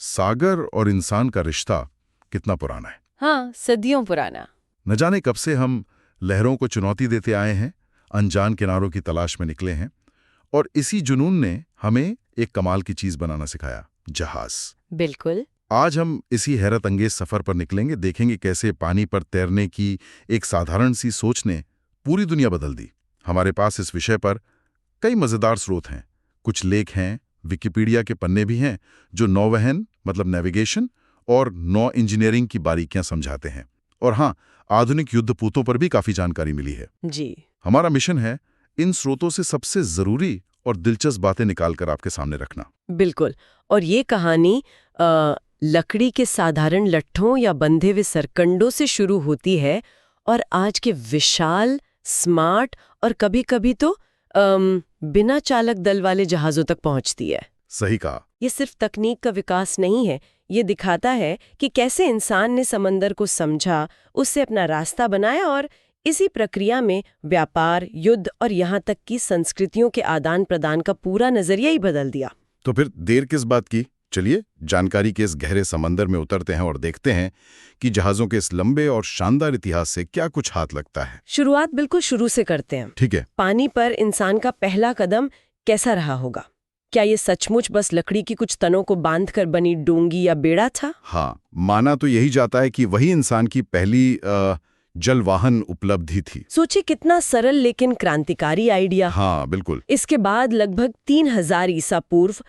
सागर और इंसान का रिश्ता कितना पुराना है। हाँ, सदियों पुराना। न जाने कब से हम लहरों को चुनौती देते आए हैं, अनजान किनारों की तलाश में निकले हैं, और इसी जुनून ने हमें एक कमाल की चीज बनाना सिखाया, जहाज। बिल्कुल। आज हम इसी हैरत अंगेज सफर पर निकलेंगे, देखेंगे कैसे पानी पर तैरने की एक साधारण सी सोच ने पूरी दुनिया बदल दी। हमारे पास इस विषय पर कई मजेदार स्रोत हैं। कुछ लेख हैं, विकिपीडिया के पन्ने भी हैं जो नौवहन मतलब नेविगेशन और नौ इंजीनियरिंग की बारीकियां समझाते हैं। और हाँ, आधुनिक युद्धपोतों पर भी काफी जानकारी मिली है जी। हमारा मिशन है इन स्रोतों से सबसे जरूरी और दिलचस्प बातें निकालकर आपके सामने रखना। बिल्कुल। और ये कहानी लकड़ी के साधारण लट्ठों या बंधे हुए सरकंडों से शुरू होती है और आज के विशाल, स्मार्ट और कभी-कभी तो बिना चालक दल वाले जहाजों तक पहुंचती है। सही कहा। ये सिर्फ तकनीक का विकास नहीं है, ये दिखाता है कि कैसे इंसान ने समंदर को समझा, उससे अपना रास्ता बनाया और इसी प्रक्रिया में व्यापार, युद्ध और यहाँ तक कि संस्कृतियों के आदान प्रदान का पूरा नजरिया ही बदल दिया। तो फिर देर किस बात की, चलिए जानकारी के इस गहरे समंदर में उतरते हैं और देखते हैं कि जहाजों के इस लंबे और शानदार इतिहास से क्या कुछ हाथ लगता है। शुरुआत बिल्कुल शुरू से करते हैं। ठीक है। पानी पर इंसान का पहला कदम कैसा रहा होगा? क्या ये सचमुच बस लकड़ी की कुछ तनों को बांधकर बनी डोंगी या बेड़ा था? हाँ, माना तो यही जाता है कि वही इंसान की पहली जलवाहन उपलब्धि थी। सोचिए कितना सरल लेकिन क्रांतिकारी आइडिया। हाँ बिल्कुल। इसके बाद लगभग 3000 ईसा पूर्व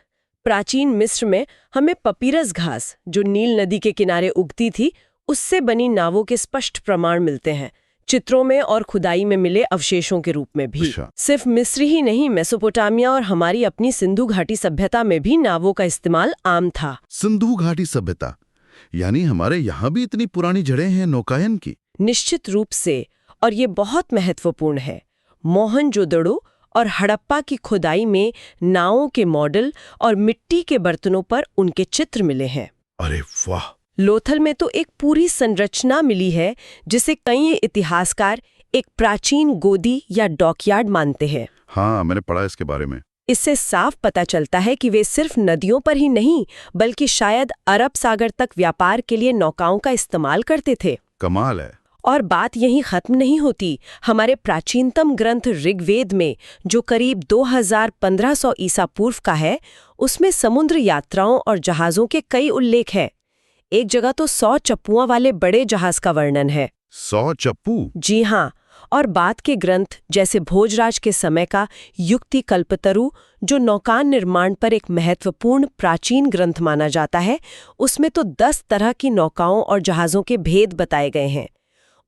प्राचीन मिस्र में हमें पपीरस घास, जो नील नदी के किनारे उगती थी, उससे बनी नावों के स्पष्ट प्रमाण मिलते हैं, चित्रों में और खुदाई में मिले अवशेषों के रूप में भी। सिर्फ मिस्र ही नहीं, मेसोपोटामिया और हमारी अपनी सिंधु घाटी सभ्यता में भी नावों का इस्तेमाल आम था। सिंधु घाटी सभ्यता, यानी हमारे यहाँ भी इतनी पुरानी जड़ें हैं नौकायन की? निश्चित रूप से, और ये बहुत महत्वपूर्ण है। मोहनजोदड़ो और हड़प्पा की खुदाई में नावों के मॉडल और मिट्टी के बर्तनों पर उनके चित्र मिले हैं। अरे वाह! लोथल में तो एक पूरी संरचना मिली है जिसे कई इतिहासकार एक प्राचीन गोदी या डॉकयार्ड मानते हैं। हाँ, मैंने पढ़ा इसके बारे में। इससे साफ पता चलता है कि वे सिर्फ नदियों पर ही नहीं, बल्कि शायद अरब सागर तक व्यापार के लिए नौकाओं का इस्तेमाल करते थे। कमाल है। और बात यहीं खत्म नहीं होती। हमारे प्राचीनतम ग्रंथ ऋग्वेद में, जो करीब 2500 ईसा पूर्व का है, उसमें समुद्र यात्राओं और जहाजों के कई उल्लेख हैं। एक जगह तो 100 चप्पुओं वाले बड़े जहाज का वर्णन है। 100 चप्पू? जी हाँ। और बाद के ग्रंथ जैसे भोजराज के समय का युक्ति कल्पतरु, जो नौकान निर्माण पर एक महत्वपूर्ण प्राचीन ग्रंथ माना जाता है, उसमें तो 10 तरह की नौकाओं और जहाजों के भेद बताए गए हैं।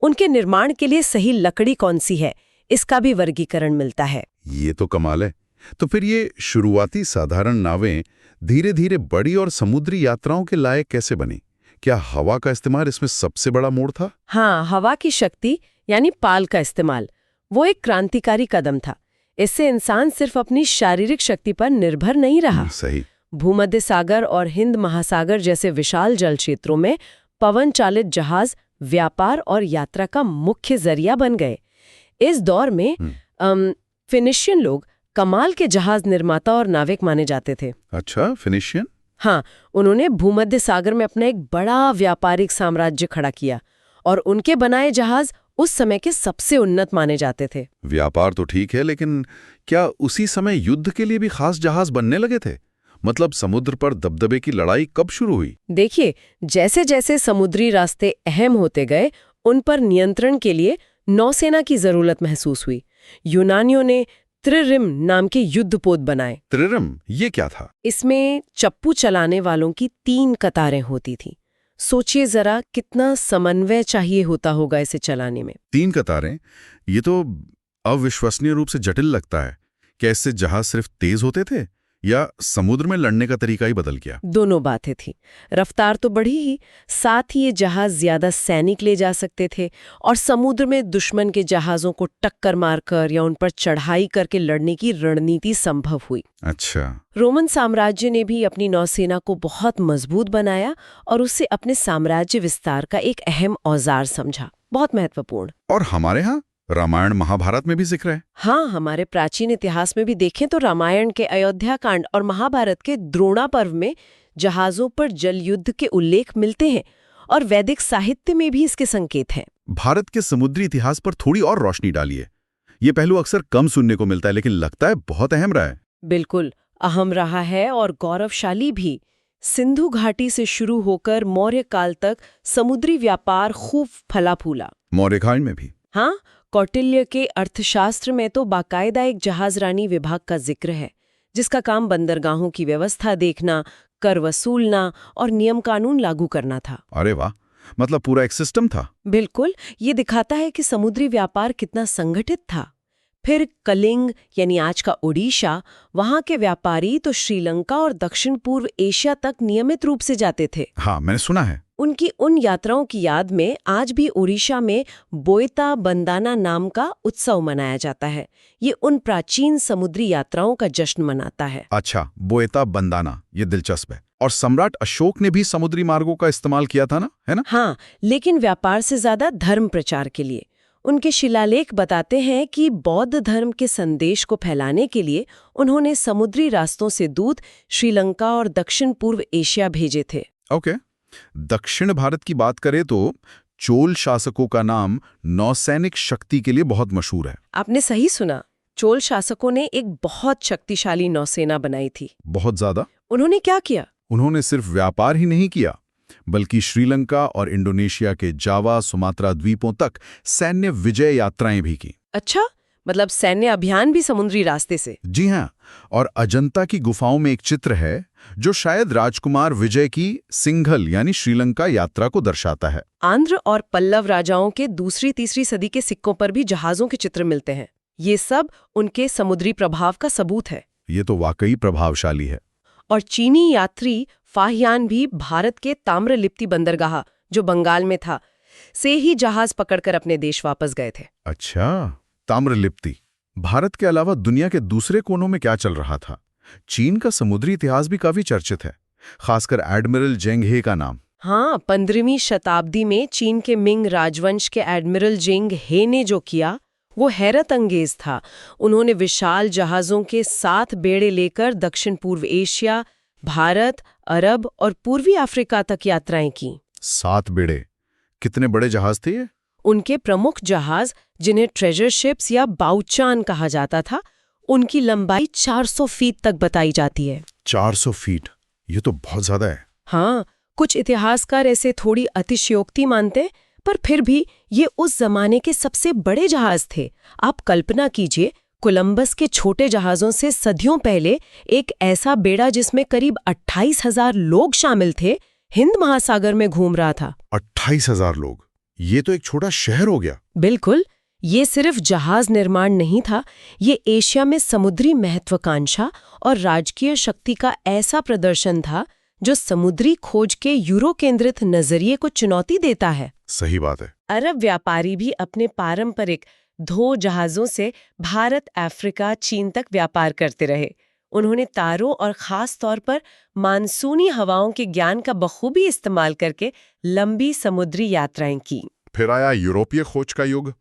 उनके निर्माण के लिए सही लकड़ी कौन सी है, इसका भी वर्गीकरण मिलता है। ये तो कमाल है। तो फिर ये शुरुआती साधारण नावें धीरे धीरे बड़ी और समुद्री यात्राओं के लायक कैसे बनी? क्या हवा का इस्तेमाल इसमें सबसे बड़ा मोड़ था? हाँ, हवा की शक्ति यानी पाल का इस्तेमाल, वो एक क्रांतिकारी कदम था। इससे इंसान सिर्फ अपनी शारीरिक शक्ति पर निर्भर नहीं रहा। सही। भूमध्य सागर और हिंद महासागर जैसे विशाल जल क्षेत्रों में पवन चालित जहाज व्यापार और यात्रा का मुख्य जरिया बन गए। इस दौर में फिनिशियन लोग कमाल के जहाज निर्माता और नाविक माने जाते थे। अच्छा, फिनिशियन? हाँ, उन्होंने भूमध्य सागर में अपना एक बड़ा व्यापारिक साम्राज्य खड़ा किया और उनके बनाए जहाज उस समय के सबसे उन्नत माने जाते थे। व्यापार तो ठीक है, लेकिन क्या उसी समय युद्ध के लिए भी खास जहाज बनने लगे थे? मतलब समुद्र पर दबदबे की लड़ाई कब शुरू हुई? देखिए, जैसे जैसे समुद्री रास्ते अहम होते गए, उन पर नियंत्रण के लिए नौसेना की जरूरत महसूस हुई। यूनानियों ने त्रिरिम नाम के युद्धपोत बनाए। त्रिरिम, ये क्या था? इसमें चप्पू चलाने वालों की 3 कतारें होती थी। सोचिए जरा कितना समन्वय चाहिए होता होगा इसे चलाने में। 3 कतारें? ये तो अविश्वसनीय रूप से जटिल लगता है। क्या इससे जहाज सिर्फ तेज होते थे या समुद्र में लड़ने का तरीका ही बदल गया? दोनों बातें थी। रफ्तार तो बढ़ी ही, साथ ही ये जहाज ज्यादा सैनिक ले जा सकते थे और समुद्र में दुश्मन के जहाजों को टक्कर मारकर या उन पर चढ़ाई करके लड़ने की रणनीति संभव हुई। अच्छा। रोमन साम्राज्य ने भी अपनी नौसेना को बहुत मजबूत बनाया और उसे अपने साम्राज्य विस्तार का एक अहम औजार समझा। बहुत महत्वपूर्ण। और हमारे यहाँ रामायण महाभारत में भी जिक्र है। हाँ, हमारे प्राचीन इतिहास में भी देखें तो रामायण के अयोध्या कांड और महाभारत के द्रोणा पर्व में जहाजों पर जल युद्ध के उल्लेख मिलते हैं और वैदिक साहित्य में भी इसके संकेत हैं। भारत के समुद्री इतिहास पर थोड़ी और रोशनी डालिए। ये पहलू अक्सर कम सुनने को मिलता है, लेकिन लगता है बहुत अहम रहा है। बिल्कुल अहम रहा है और गौरवशाली भी। सिंधु घाटी से शुरू होकर मौर्य काल तक समुद्री व्यापार खूब फला फूला। मौर्यकाल में भी? हाँ, कौटिल्य के अर्थशास्त्र में तो बाकायदा एक जहाजरानी विभाग का जिक्र है, जिसका काम बंदरगाहों की व्यवस्था देखना, कर वसूलना और नियम कानून लागू करना था। अरे वाह, मतलब पूरा एक सिस्टम था। बिल्कुल, ये दिखाता है कि समुद्री व्यापार कितना संगठित था। फिर कलिंग यानी आज का ओडिशा, वहां के व्यापारी तो श्रीलंका और दक्षिण पूर्व एशिया तक नियमित रूप से जाते थे। हाँ, मैंने सुना है। उनकी उन यात्राओं की याद में आज भी ओडिशा में बोयता बंदाना नाम का उत्सव मनाया जाता है। ये उन प्राचीन समुद्री यात्राओं का जश्न मनाता है। अच्छा, बोयता बंदाना, ये दिलचस्प है। और सम्राट अशोक ने भी समुद्री मार्गों का इस्तेमाल किया था ना, है ना? हाँ, लेकिन व्यापार से ज्यादा धर्म प्रचार के लिए। उनके शिलालेख बताते हैं कि बौद्ध धर्म के संदेश को फैलाने के लिए उन्होंने समुद्री रास्तों से दूत श्रीलंका और दक्षिण पूर्व एशिया भेजे थे। ओके। दक्षिण भारत की बात करें तो चोल शासकों का नाम नौसैनिक शक्ति के लिए बहुत मशहूर है। आपने सही सुना, चोल शासकों ने एक बहुत शक्तिशाली नौसेना बनाई थी। बहुत ज्यादा। उन्होंने क्या किया? उन्होंने सिर्फ व्यापार ही नहीं किया, बल्कि श्रीलंका और इंडोनेशिया के जावा सुमात्रा द्वीपों तक सैन्य विजय यात्राएं भी की। अच्छा, मतलब सैन्य अभियान भी समुद्री रास्ते से? जी हाँ, और अजंता की गुफाओं में एक चित्र है जो शायद राजकुमार विजय की सिंघल यानी श्रीलंका यात्रा को दर्शाता है। आंध्र और पल्लव राजाओं के दूसरी तीसरी सदी के सिक्कों पर भी जहाजों के चित्र मिलते हैं। ये सब उनके समुद्री प्रभाव का सबूत है। ये तो वाकई प्रभावशाली है। और चीनी यात्री फाहियान भी भारत के ताम्रलिप्ति बंदरगाह, जो बंगाल में था, से ही जहाज पकड़कर अपने देश वापस गए थे। अच्छा, ताम्रलिप्ति। भारत के अलावा दुनिया के दूसरे कोनों में क्या चल रहा था? चीन का समुद्री इतिहास भी काफी चर्चित है, खासकर एडमिरल जेंग हे का नाम। हाँ, 15वीं शताब्दी में चीन के मिंग राजवंश के एडमिरल जेंग हे ने जो किया वो हैरत अंगेज था। उन्होंने विशाल जहाजों के 7 बेड़े लेकर दक्षिण पूर्व एशिया, भारत, अरब और पूर्वी अफ्रीका तक यात्राएं की। 7 बेड़े? कितने बड़े जहाज थे ये? उनके प्रमुख जहाज, जिन्हें ट्रेजर शिप्स या बाउचान कहा जाता था, उनकी लंबाई 400 फीट तक बताई जाती है। 400 फीट? ये तो बहुत ज्यादा है। हाँ, कुछ इतिहासकार ऐसे थोड़ी अतिशयोक्ति मानते, पर फिर भी ये उस जमाने के सबसे बड़े जहाज थे। आप कल्पना कीजिए, कोलंबस के छोटे जहाजों से सदियों पहले एक ऐसा बेड़ा जिसमें करीब 28,000 लोग शामिल थे, हिंद महासागर में घूम रहा था। 28,000 लोग? ये तो एक छोटा शहर हो गया। बिल्कुल, ये सिर्फ जहाज निर्माण नहीं था, ये एशिया में समुद्री महत्वाकांक्षा और राजकीय शक्ति का ऐसा प्रदर्शन था जो समुद्री खोज के यूरो केंद्रित नजरिए को चुनौती देता है। सही बात है। अरब व्यापारी भी अपने पारंपरिक धो जहाजों से भारत, अफ्रीका, चीन तक व्यापार करते रहे। उन्होंने तारों और खास तौर पर मानसूनी हवाओं के ज्ञान का बखूबी इस्तेमाल करके लंबी समुद्री यात्राएं की। फिर आया यूरोपीय खोज का युग,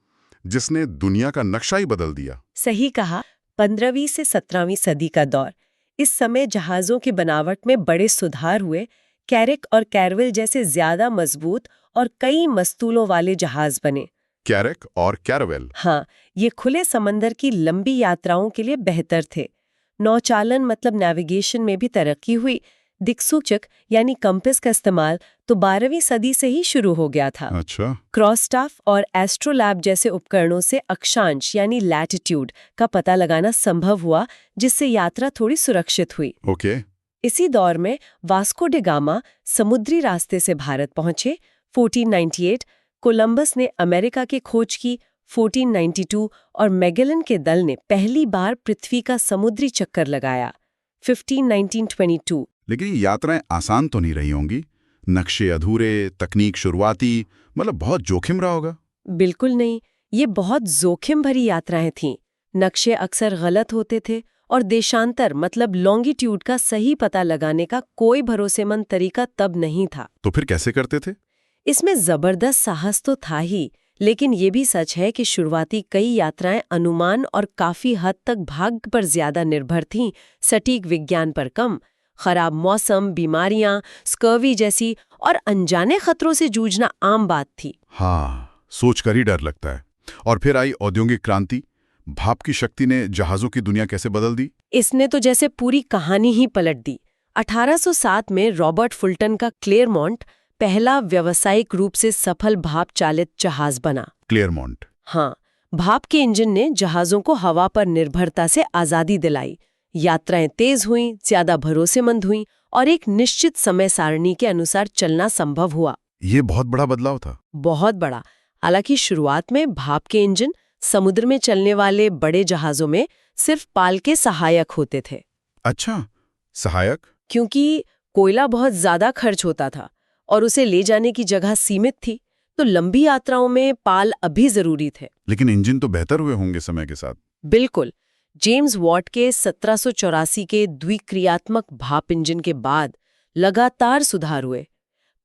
जिसने दुनिया का नक्शा ही बदल दिया। सही कहा, 15वीं से 17वीं सदी का दौर। इस समय जहाजों की बनावट में बड़े सुधार हुए। कैरिक और कैरविल जैसे ज्यादा मजबूत और कई मस्तूलों वाले जहाज बने। कैरिक और कैरवेल? हाँ, ये खुले समंदर की लंबी यात्राओं के लिए बेहतर थे। नौचालन मतलब नेविगेशन में भी तरक्की हुई। दिक्सूचक यानी कंपास का इस्तेमाल तो 12वीं सदी से ही शुरू हो गया था। अच्छा। क्रॉसस्टाफ और एस्ट्रोलैब जैसे उपकरणों से अक्षांश यानी लैटिट्यूड का पता लगाना संभव हुआ, जिससे यात्रा थोड़ी सुरक्षित हुई। ओके। इसी दौर में वास्को डे गामा समुद्री रास्ते से भारत पहुंचे 1498, कोलंबस ने अमेरिका की खोज की 1492 और मैगेलन के दल ने पहली बार पृथ्वी का समुद्री चक्कर लगाया 1522। लेकिन ये यात्राएं आसान तो नहीं रही होंगी। नक्शे अधूरे, तकनीक शुरुआती, मतलब बहुत जोखिम रहा होगा। बिल्कुल नहीं, ये बहुत जोखिम भरी यात्राएं थीं। नक्शे अक्सर गलत होते थे और देशांतर मतलब लॉन्गिट्यूड का सही पता लगाने का कोई भरोसेमंद तरीका तब नहीं था। तो फिर कैसे करते थे? इसमें जबरदस्त साहस तो था ही, लेकिन ये भी सच है कि शुरुआती कई यात्राएं अनुमान और काफी हद तक भाग्य पर ज्यादा निर्भर थीं, सटीक विज्ञान पर कम। खराब मौसम, बीमारियां, स्कर्वी जैसी और अनजाने खतरों से जूझना आम बात थी। हाँ, सोचकर ही डर लगता है। और फिर आई औद्योगिक क्रांति। भाप की शक्ति ने जहाज़ों की दुनिया कैसे बदल दी? इसने तो जैसे पूरी कहानी ही पलट दी। 1807 में रॉबर्ट फुल्टन का क्लेयरमॉन्ट पहला व्यावसायिक रूप से सफल भाप चालित जहाज बना। क्लेयरमॉन्ट। हाँ, भाप के इंजन ने जहाजों को हवा पर निर्भरता से आजादी दिलाई। यात्राएं तेज हुईं, ज्यादा भरोसेमंद हुईं और एक निश्चित समय सारणी के अनुसार चलना संभव हुआ। ये बहुत बड़ा बदलाव था। बहुत बड़ा। हालांकि शुरुआत में भाप के इंजन समुद्र में चलने वाले बड़े जहाजों में सिर्फ पाल के सहायक होते थे। अच्छा, सहायक? क्योंकि कोयला बहुत ज्यादा खर्च होता था और उसे ले जाने की जगह सीमित थी, तो लंबी यात्राओं में पाल अभी जरूरी थे। लेकिन इंजन तो बेहतर हुए होंगे समय के साथ। बिल्कुल। जेम्स वॉट के 1784 के द्विक्रियात्मक भाप इंजन के बाद लगातार सुधार हुए।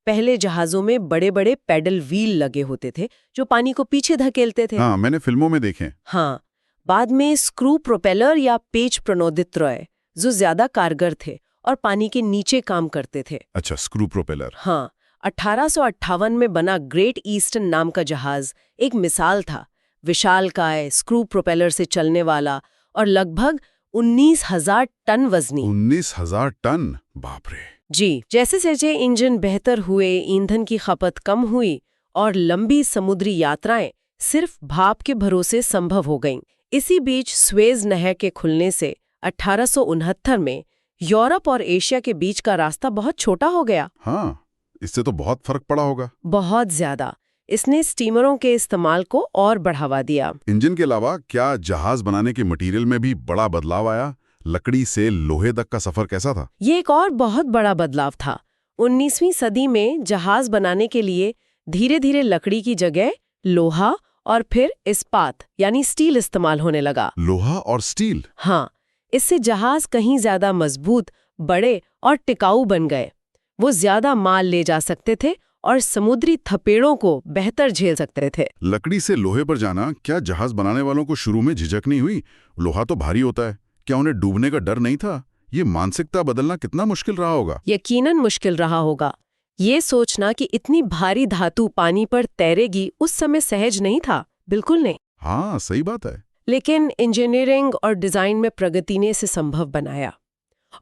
पहले जहाजों में बड़े बड़े पैडल व्हील लगे होते थे जो पानी को पीछे धकेलते थे। हाँ, मैंने फिल्मों में देखे। हाँ, बाद में स्क्रू प्रोपेलर या पेच प्रणोदित रॉय जो ज्यादा कारगर थे और पानी के नीचे काम करते थे। अच्छा, स्क्रू प्रोपेलर। हाँ, 1858 में बना ग्रेट ईस्टर्न नाम का जहाज एक मिसाल था। विशालकाय, स्क्रू प्रोपेलर से चलने वाला और लगभग 19,000 टन वजनी। 19,000 टन? बाप रे। जी, जैसे जैसे इंजन बेहतर हुए, ईंधन की खपत कम हुई और लंबी समुद्री यात्राएं सिर्फ भाप के भरोसे संभव हो गईं। इसी बीच स्वेज नहर के खुलने से 1869 में यूरोप और एशिया के बीच का रास्ता बहुत छोटा हो गया। हाँ, इससे तो बहुत फर्क पड़ा होगा। बहुत ज्यादा। इसने स्टीमरों के इस्तेमाल को और बढ़ावा दिया। इंजन के अलावा क्या जहाज बनाने के मटेरियल में भी बड़ा बदलाव आया? लकड़ी से लोहे तक का सफर कैसा था? ये एक और बहुत बड़ा बदलाव था। 19वीं सदी में जहाज बनाने के लिए धीरे धीरे लकड़ी की जगह लोहा और फिर इस्पात यानी स्टील इस्तेमाल होने लगा। लोहा और स्टील? हाँ, इससे जहाज कहीं ज्यादा मजबूत, बड़े और टिकाऊ बन गए। वो ज्यादा माल ले जा सकते थे और समुद्री थपेड़ों को बेहतर झेल सकते थे। लकड़ी से लोहे पर जाना, क्या जहाज बनाने वालों को शुरू में झिझक नहीं हुई? लोहा तो भारी होता है, क्या उन्हें डूबने का डर नहीं था? ये मानसिकता बदलना कितना मुश्किल रहा होगा। यकीनन मुश्किल रहा होगा। ये सोचना कि इतनी भारी धातु पानी पर तैरेगी उस समय सहज नहीं था, बिल्कुल नहीं। हाँ, सही बात है। लेकिन इंजीनियरिंग और डिजाइन में प्रगति ने इसे संभव बनाया।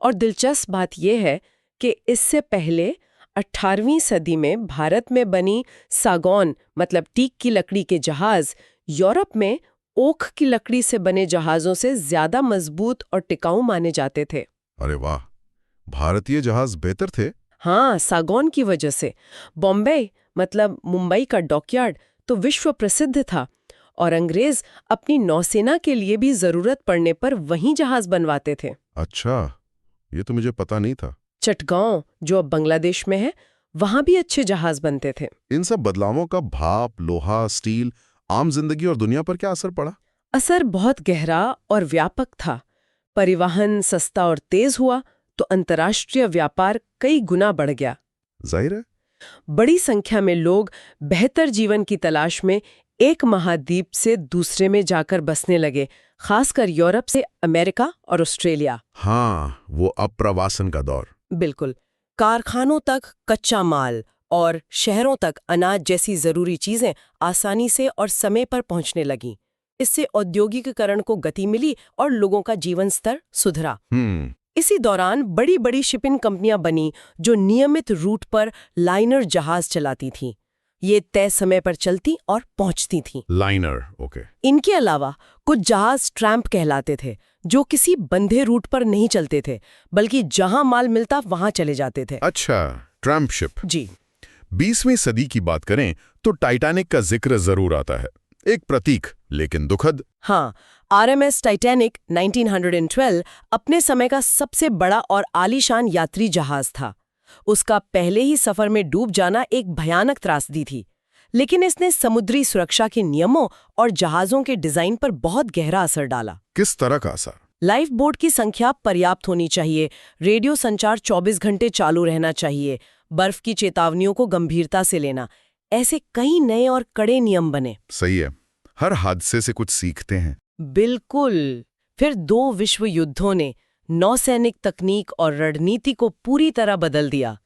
और दिलचस्प बात यह है कि इससे पहले 18वीं सदी में भारत में बनी सागौन मतलब टीक की लकड़ी के जहाज यूरोप में ओक की लकड़ी से बने जहाजों से ज्यादा मजबूत और टिकाऊ माने जाते थे। अरे वाह, भारतीय जहाज बेहतर थे। हाँ, सागौन की वजह से। बॉम्बे मतलब मुंबई का डॉकयार्ड तो विश्व प्रसिद्ध था और अंग्रेज अपनी नौसेना के लिए भी जरूरत पड़ने पर वहीं जहाज बनवाते थे। अच्छा, ये तो मुझे पता नहीं था। चटगांव जो अब बांग्लादेश में है, वहां भी अच्छे जहाज बनते थे। इन सब बदलावों का भाप, लोहा, स्टील, आम जिंदगी और दुनिया पर क्या असर पड़ा? असर बहुत गहरा और व्यापक था। परिवहन सस्ता और तेज हुआ तो अंतर्राष्ट्रीय व्यापार कई गुना बढ़ गया। जाहिर है। बड़ी संख्या में लोग बेहतर जीवन की तलाश में एक महाद्वीप से दूसरे में जाकर बसने लगे, खासकर यूरोप से अमेरिका और ऑस्ट्रेलिया। हाँ, वो अप्रवासन का दौर। बिल्कुल। कारखानों तक कच्चा माल और शहरों तक अनाज जैसी जरूरी चीजें आसानी से और समय पर पहुंचने लगीं। इससे औद्योगिकीकरण को गति मिली और लोगों का जीवन स्तर सुधरा। इसी दौरान बड़ी बड़ी शिपिंग कंपनियां बनी जो नियमित रूट पर लाइनर जहाज चलाती थीं। ये तय समय पर चलती और पहुंचती थीं। Liner, okay. इनके अलावा कुछ जहाज ट्रैम्प कहलाते थे जो किसी बंधे रूट पर नहीं चलते थे, बल्कि जहां माल मिलता वहां चले जाते थे। अच्छा, ट्रैम्प शिप। जी। 20वीं सदी की बात करें तो टाइटैनिक का जिक्र जरूर आता है। एक प्रतीक, लेकिन दुखद। हाँ, आरएमएस टाइटैनिक 1912 अपने समय का सबसे बड़ा और आलीशान यात्री जहाज था। उसका पहले ही सफर में डूब जाना एक भयानक त्रासदी थी, लेकिन इसने समुद्री सुरक्षा के नियमों और जहाजों के डिजाइन पर बहुत गहरा असर डाला। किस तरह का असर? लाइफ बोट की संख्या पर्याप्त होनी चाहिए, रेडियो संचार 24 घंटे चालू रहना चाहिए, बर्फ की चेतावनियों को गंभीरता से लेना, ऐसे कई नए और कड़े नियम बने। सही है, हर हादसे से कुछ सीखते हैं। बिल्कुल। फिर 2 विश्व युद्धों ने नौसैनिक तकनीक और रणनीति को पूरी तरह बदल दिया।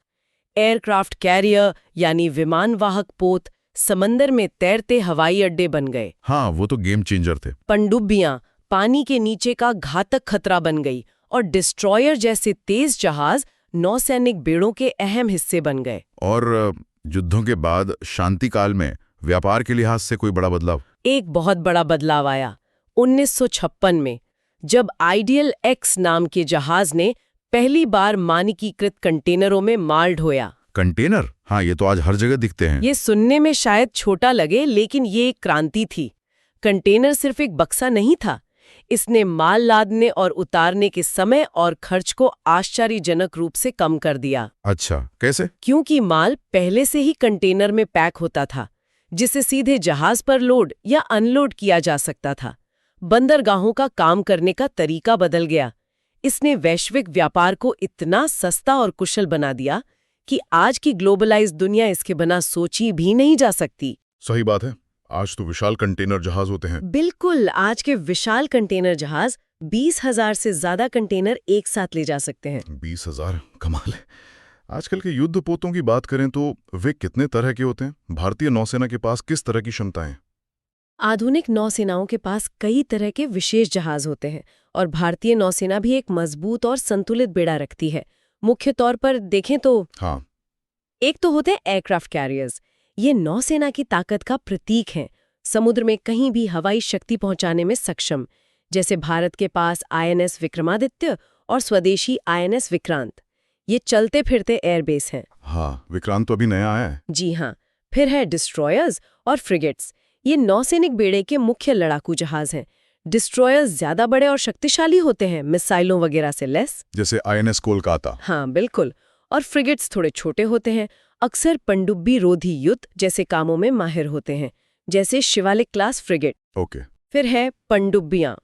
एयरक्राफ्ट कैरियर यानी विमानवाहक पोत समंदर में तैरते हवाई अड्डे बन गए। हाँ, वो तो गेम चेंजर थे। पनडुब्बियां पानी के नीचे का घातक खतरा बन गई और डिस्ट्रॉयर जैसे तेज जहाज नौसैनिक बेड़ों के अहम हिस्से बन गए। और युद्धों के बाद शांति काल में व्यापार के लिहाज से कोई बड़ा बदलाव? एक बहुत बड़ा बदलाव आया 1956 में, जब आइडियल एक्स नाम के जहाज ने पहली बार मानकीकृत कंटेनरों में माल ढोया। कंटेनर? हाँ, ये तो आज हर जगह दिखते हैं। ये सुनने में शायद छोटा लगे, लेकिन ये एक क्रांति थी। कंटेनर सिर्फ एक बक्सा नहीं था, इसने माल लादने और उतारने के समय और खर्च को आश्चर्यजनक रूप से कम कर दिया। अच्छा, कैसे? क्योंकि माल पहले से ही कंटेनर में पैक होता था, जिसे सीधे जहाज पर लोड या अनलोड किया जा सकता था। बंदरगाहों का काम करने का तरीका बदल गया। इसने वैश्विक व्यापार को इतना सस्ता और कुशल बना दिया कि आज की ग्लोबलाइज्ड दुनिया इसके बिना सोची भी नहीं जा सकती। सही बात है, आज तो विशाल कंटेनर जहाज होते हैं। बिल्कुल, आज के विशाल कंटेनर जहाज 20,000 से ज्यादा कंटेनर एक साथ ले जा सकते हैं। 20,000? कमाल है। आजकल के युद्ध पोतों की बात करें तो वे कितने तरह के होते हैं? भारतीय नौसेना के पास किस तरह की क्षमताएं? आधुनिक नौसेनाओं के पास कई तरह के विशेष जहाज होते हैं और भारतीय नौसेना भी एक मजबूत और संतुलित बेड़ा रखती है। मुख्य तौर पर देखें तो हाँ, एक तो होते हैं एयरक्राफ्ट कैरियर्स। ये नौसेना की ताकत का प्रतीक हैं, समुद्र में कहीं भी हवाई शक्ति पहुंचाने में सक्षम, जैसे भारत के पास INS विक्रमादित्य और स्वदेशी INS विक्रांत। ये चलते फिरते एयरबेस हैं। हाँ, विक्रांत तो अभी नया आया है। जी हाँ। फिर है डिस्ट्रॉयर्स और फ्रिगेट्स। ये नौसैनिक बेड़े के मुख्य लड़ाकू जहाज हैं। डिस्ट्रॉयर्स ज्यादा बड़े और शक्तिशाली होते हैं, मिसाइलों वगैरह से लैस। जैसे INS कोलकाता। हाँ बिल्कुल। और फ्रिगेट्स थोड़े छोटे होते हैं, अक्सर पनडुब्बी रोधी युद्ध जैसे कामों में माहिर होते हैं, जैसे शिवालिक क्लास फ्रिगेट। ओके। फिर है पनडुब्बियां,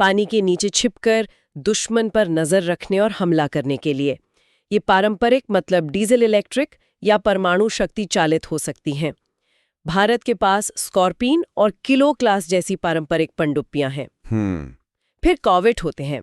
पानी के नीचे छिपकर दुश्मन पर नजर रखने और हमला करने के लिए। ये पारंपरिक मतलब डीजल इलेक्ट्रिक या परमाणु शक्ति चालित हो सकती हैं। भारत के पास स्कॉर्पिन और किलो क्लास जैसी पारंपरिक पनडुब्बियां हैं। फिर कॉर्वेट होते हैं।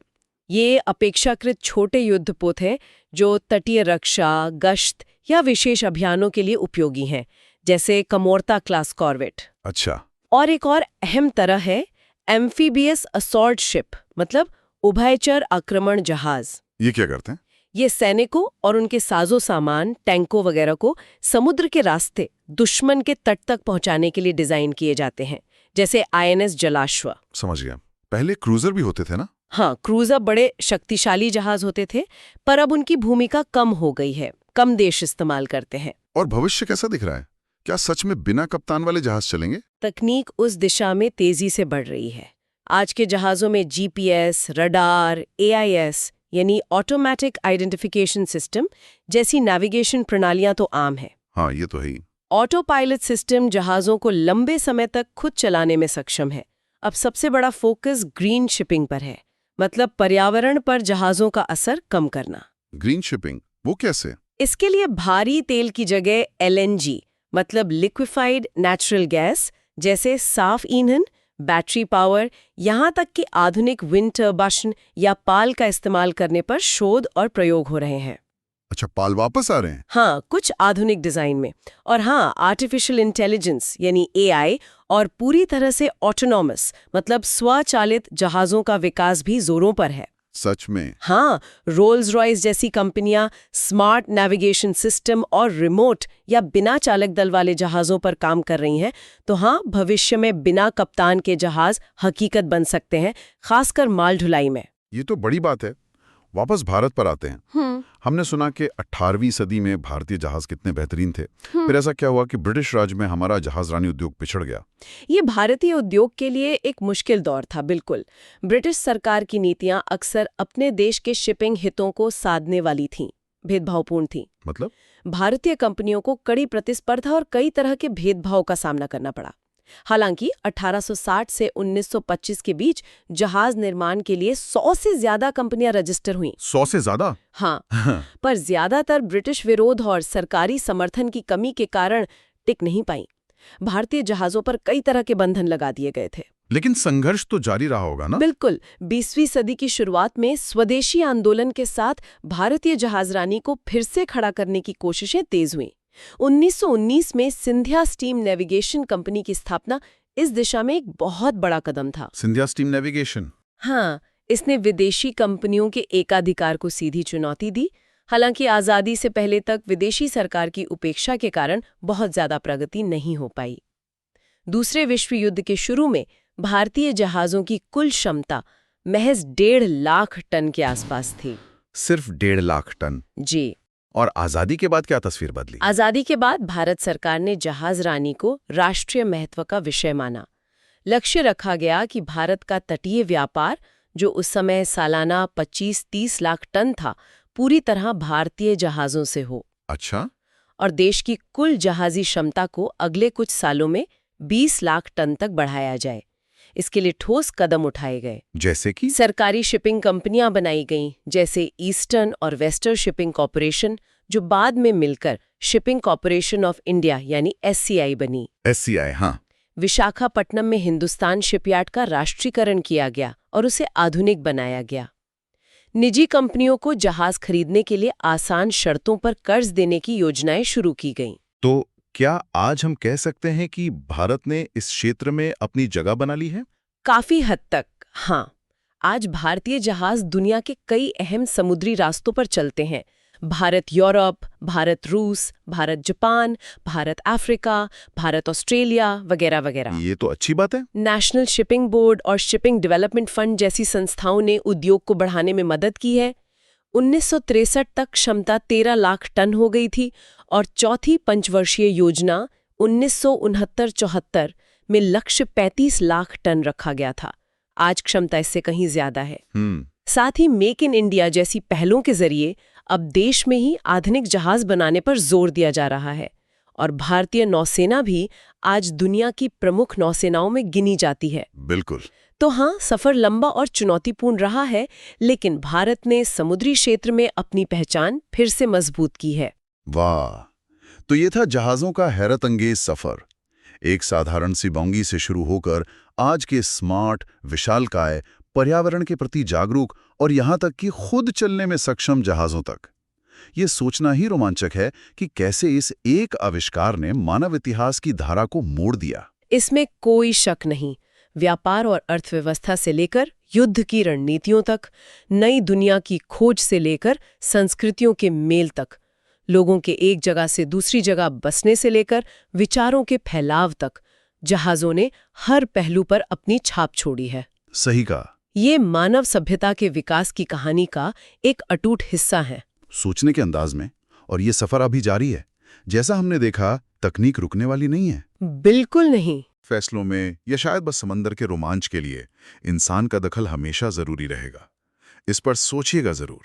ये अपेक्षाकृत छोटे युद्धपोत हैं जो तटीय रक्षा, गश्त या विशेष अभियानों के लिए उपयोगी हैं, जैसे कमोर्ता क्लास कॉर्वेट। अच्छा। और एक और अहम तरह है एम्फीबियस असॉल्ट शिप, मतलब उभयचर आक्रमण जहाज। ये क्या करते हैं? ये सैनिकों और उनके साजो सामान, टैंकों वगैरह को समुद्र के रास्ते दुश्मन के तट तक पहुंचाने के लिए डिजाइन किए जाते हैं, जैसे INS जलाश्व। समझ गया। पहले क्रूजर भी होते थे ना? हाँ, क्रूजर बड़े शक्तिशाली जहाज होते थे, पर अब उनकी भूमिका कम हो गई है, कम देश इस्तेमाल करते हैं। और भविष्य कैसा दिख रहा है? क्या सच में बिना कप्तान वाले जहाज चलेंगे? तकनीक उस दिशा में तेजी से बढ़ रही है। आज के जहाजों में GPS, रडार, AIS यानी ऑटोमेटिक आइडेंटिफिकेशन सिस्टम जैसी नेविगेशन प्रणालियां तो आम है। हाँ, ये तो है ही। ऑटो पायलट सिस्टम जहाजों को लंबे समय तक खुद चलाने में सक्षम है। अब सबसे बड़ा फोकस ग्रीन शिपिंग पर है, मतलब पर्यावरण पर जहाजों का असर कम करना। ग्रीन शिपिंग, वो कैसे? इसके लिए भारी तेल की जगह LNG मतलब लिक्विफाइड नेचुरल गैस जैसे साफ ईंधन, बैटरी पावर, यहाँ तक कि आधुनिक विंड टर्बाइन या पाल का इस्तेमाल करने पर शोध और प्रयोग हो रहे हैं। अच्छा, पाल वापस आ रहे हैं? हाँ, कुछ आधुनिक डिजाइन में। और हाँ, आर्टिफिशियल इंटेलिजेंस यानी AI और पूरी तरह से ऑटोनॉमस मतलब स्वचालित जहाजों का विकास भी जोरों पर है। सच में? हाँ, रोल्स रॉयस जैसी कंपनियां स्मार्ट नेविगेशन सिस्टम और रिमोट या बिना चालक दल वाले जहाजों पर काम कर रही हैं। तो हाँ, भविष्य में बिना कप्तान के जहाज हकीकत बन सकते हैं, खासकर माल ढुलाई में। ये तो बड़ी बात है। वापस भारत पर आते हैं। हमने सुना कि 18वीं सदी में भारतीय जहाज कितने बेहतरीन थे। फिर ऐसा क्या हुआ कि ब्रिटिश राज में हमारा जहाजरानी उद्योग पिछड़ गया? ये भारतीय उद्योग के लिए एक मुश्किल दौर था। बिल्कुल, ब्रिटिश सरकार की नीतियां अक्सर अपने देश के शिपिंग हितों को साधने वाली थीं, भेदभावपूर्ण थीं। मतलब? भारतीय कंपनियों को कड़ी प्रतिस्पर्धा और कई तरह के भेदभाव का सामना करना पड़ा। हालांकि 1860 से 1925 के बीच जहाज निर्माण के लिए 100 से ज्यादा कंपनियां रजिस्टर हुईं। 100 से ज्यादा? हाँ, पर ज्यादातर ब्रिटिश विरोध और सरकारी समर्थन की कमी के कारण टिक नहीं पाईं। भारतीय जहाजों पर कई तरह के बंधन लगा दिए गए थे। लेकिन संघर्ष तो जारी रहा होगा ना? बिल्कुल। 20वीं सदी की शुरुआत में स्वदेशी आंदोलन के साथ भारतीय जहाजरानी को फिर से खड़ा करने की कोशिशें तेज हुईं। 1919 में सिंधिया स्टीम नेविगेशन कंपनी की स्थापना इस दिशा में एक बहुत बड़ा कदम था। Scindia steam navigation. हाँ, इसने विदेशी कंपनियों के एकाधिकार को सीधी चुनौती दी। हालांकि आज़ादी से पहले तक विदेशी सरकार की उपेक्षा के कारण बहुत ज्यादा प्रगति नहीं हो पाई। दूसरे विश्व युद्ध के शुरू में भारतीय जहाज़ों की कुल क्षमता महज 1.5 लाख टन के आसपास थी। सिर्फ 1.5 लाख टन? जी। और आजादी के बाद क्या तस्वीर बदली? आजादी के बाद भारत सरकार ने जहाजरानी को राष्ट्रीय महत्व का विषय माना। लक्ष्य रखा गया कि भारत का तटीय व्यापार, जो उस समय सालाना 25-30 लाख टन था, पूरी तरह भारतीय जहाज़ों से हो। अच्छा। और देश की कुल जहाजी क्षमता को अगले कुछ सालों में 20 लाख टन तक बढ़ाया जाए। इसके लिए ठोस कदम उठाए गए। जैसे कि? सरकारी शिपिंग कंपनियां बनाई गईं, जैसे ईस्टर्न और वेस्टर्न शिपिंग कॉरपोरेशन, जो बाद में मिलकर शिपिंग कॉरपोरेशन ऑफ इंडिया यानी SCI बनी। SCI, हाँ। विशाखापट्टनम में हिंदुस्तान शिपयार्ड का राष्ट्रीयकरण किया गया और उसे आधुनिक बनाया गया। निजी कंपनियों को जहाज खरीदने के लिए आसान शर्तों पर कर्ज देने की योजनाएं शुरू की गईं। तो क्या आज हम कह सकते हैं कि भारत ने इस क्षेत्र में अपनी जगह बना ली है? काफी हद तक, हाँ। आज भारतीय जहाज दुनिया के कई अहम समुद्री रास्तों पर चलते हैं। भारत यूरोप, भारत रूस, Bharat Japan, Bharat Africa, Bharat Australia वगैरह वगैरह। ये तो अच्छी बात है। नेशनल शिपिंग बोर्ड और शिपिंग डेवलपमेंट फंड जैसी संस्थाओं ने उद्योग को बढ़ाने में मदद की है। 1963 तक क्षमता 13 लाख टन हो गई थी और चौथी पंचवर्षीय योजना 1969-74 में लक्ष्य 35 लाख टन रखा गया था। आज क्षमता इससे कहीं ज्यादा है। साथ ही मेक इन इंडिया जैसी पहलों के जरिए अब देश में ही आधुनिक जहाज बनाने पर जोर दिया जा रहा है और भारतीय नौसेना भी आज दुनिया की प्रमुख नौसेनाओं में गिनी जाती है। बिल्कुल। तो हाँ, सफर लंबा और चुनौतीपूर्ण रहा है, लेकिन भारत ने समुद्री क्षेत्र में अपनी पहचान फिर से मजबूत की है। वाह! तो ये था जहाज़ों का हैरत अंगेज सफर। एक साधारण सी बोंगी से शुरू होकर आज के स्मार्ट, विशालकाय, पर्यावरण के प्रति जागरूक और यहाँ तक कि खुद चलने में सक्षम जहाज़ों तक। ये सोचना ही रोमांचक है कि कैसे इस एक आविष्कार ने मानव इतिहास की धारा को मोड़ दिया। इसमें कोई शक नहीं। व्यापार और अर्थव्यवस्था से लेकर युद्ध की रणनीतियों तक, नई दुनिया की खोज से लेकर संस्कृतियों के मेल तक, लोगों के एक जगह से दूसरी जगह बसने से लेकर विचारों के फैलाव तक, जहाज़ों ने हर पहलू पर अपनी छाप छोड़ी है। सही कहा। ये मानव सभ्यता के विकास की कहानी का एक अटूट हिस्सा है। सोचने के अंदाज में, और ये सफर अभी जारी है। जैसा हमने देखा, तकनीक रुकने वाली नहीं है। बिल्कुल नहीं। फैसलों में या शायद बस समंदर के रोमांच के लिए इंसान का दखल हमेशा जरूरी रहेगा। इस पर सोचिएगा जरूर।